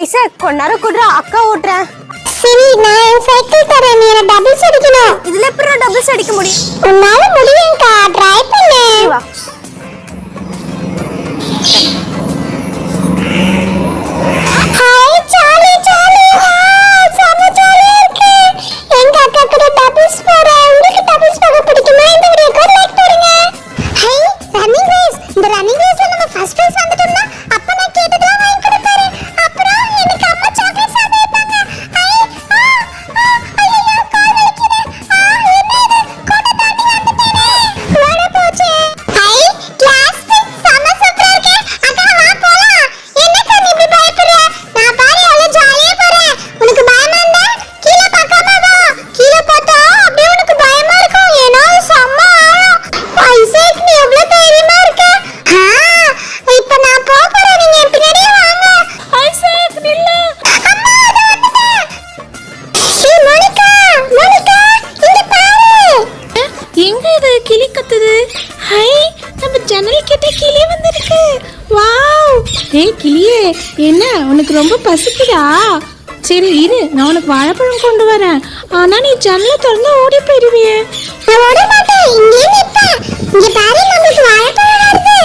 Isaac கொண்டார குடுற அக்கா ஓட்றேன். சரி நான் சைக்கிள் தரேன், நீ டபுள்ஸ் அடிக்கணும். இதுல எப்படி டபுள்ஸ் அடிக்க முடியும்? உன்னால முடியும்க்கா, ட்ரை பண்ணு. வா. ஹாய் சாலி சாலி, செம ஜாலியா இருக்கு. எங்க அக்கா கூட டபுள்ஸ் போறேன். உங்களுக்கு டபுள்ஸ் போக பிடிக்குமா? இந்த வீடியோக்கு லைக் போடுங்க. ஹை ரன்னிங் ரேஸ், இந்த ரன்னிங் ரேஸ்ல நம்ம ஃபர்ஸ்ட் பிரைஸ் வந்துட்டோம்னா அப்ப நான் கேட்டதெல்லாம் வாங்கி கொடுப்பாரு. அப்புறம் எனக்கு அம்மா சாக்லேட் சாப்பிட வைப்பாங்க. ஐயோ கால் வலிக்குது. என்னது கோட்டை தாண்டி வந்துட்டேனே. வட போச்சே. ஹை கிளாஸ் செம சூப்பரா இருக்கு. அக்கா வா போலாம். என்னக்கா நீ இப்படி பயப்படுற? நான் பாரு எவ்வளவு ஜாலியா போறேன். உனக்கு பயமா இருந்தா கீழ பார்க்காம வா. கீழ பார்த்தா அப்படியே உனக்கு பயமா இருக்கும். ஏன்னா செம்ம ஆழம். ஐசேக் நீ எவ்வளவு தைரியமா இருக்க. இப்ப நான் போறேன், நீங்க என் பின்னாடியே வாங்க. ஐசக் நில்லு. அம்மா அது வந்துட்டேன். ஏய் மோனிகா, மோனிகா இங்க பாரு. எங்க இது கிளி கத்துது? ஹை, நம்ம ஜன்னல் கிட்ட கிளி வந்திருக்கு. வாவ். ஏய் கிளியே, என்ன உனக்கு ரொம்ப பசிக்குதா? சரி இரு, நான் உனக்கு வாழைப்பழம் கொண்டு வரேன். ஆனா நீ ஜன்னலை திறந்து ஓடி போயிடுவியே. நான் ஓட மாட்டேன், இங்கே நிப்பேன். இங்க பாரு நமக்கு வாழைப்பழம் வருது.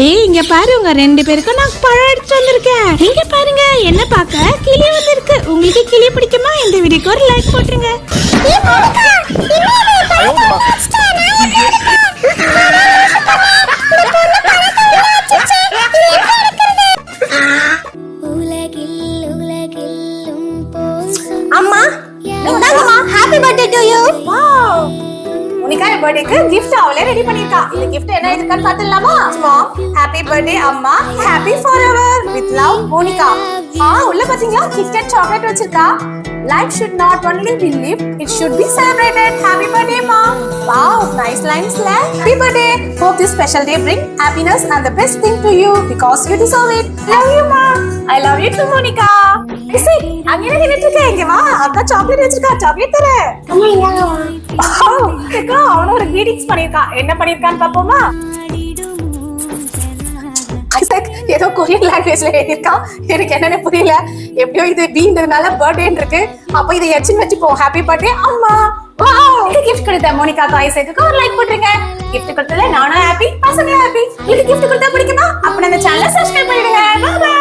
ஏய் இங்க பாரு, உங்க ரெண்டு பேருக்கும் நான் பழம் எடுத்து வந்திருக்கேன். இங்க பாருங்க, என்ன பார்க்க கிளி வந்திருக்கு. உங்களுக்கு கிளி பிடிக்குமா? இந்த வீடியோக்கு ஒரு லைக் போட்டுருங்க. ஏய் மோனிகா, இன்னொரு பழத்தை வச்சிட்டேன். நான் எப்படி எடுப்பேன்? இந்த பொண்ணு பழத்தை வச்சிச்சு. இது எப்படி எடுக்கிறது? அம்மா, இந்தாங்கம்மா, happy birthday to you. Wow. Monica பர்த்டேக்கு gift அவளே ரெடி பண்ணிருக்கா. இந்த gift என்ன இருக்குன்னு பார்த்தலாமா? Mom, happy birthday அம்மா. Happy forever with love Monica. உள்ள பாத்தீங்களா? KitKat chocolate வச்சிருக்கா. Life should not only be lived, it should be celebrated. Happy birthday mom. Wow, nice lines la. Happy birthday. Hope this special day bring happiness and the best thing to you because you deserve it. Love you mom. I love you too Monica. ஐசே, அங்க என்ன நின்னுட்டு இங்க வா. அக்கா chocolate வச்சிருக்கா. Chocolate தர. அம்மா இந்தாங்க. அக்கா அவன ஒரு greetings பண்ணிருக்கா. என்ன பண்ணிருக்கான்னு பாப்போமா? ஐசக் ஏதோ கொரியன் லாங்குவேஜ்ல எழுதிருக்கான். எனக்கு என்னன்னு புரியல. எப்படியோ இது பீன்றதுனால பர்த்டேன்னு இருக்கு. அப்ப இதை எச்சின் வச்சுப்போம். ஹாப்பி பர்த்டே அம்மா. வாவ். இந்த gift கொடுத்த மோனிகா ஐசக்கு ஒரு லைக் போட்டுருங்க. gift கொடுத்தல நானும் ஹாப்பி, பசங்க ஹாப்பி. இந்த gift கொடுத்தா பிடிக்குமா? அப்ப நம்ம சேனலை சப்ஸ்கிரைப் பண்ணிடுங்க. Bye by.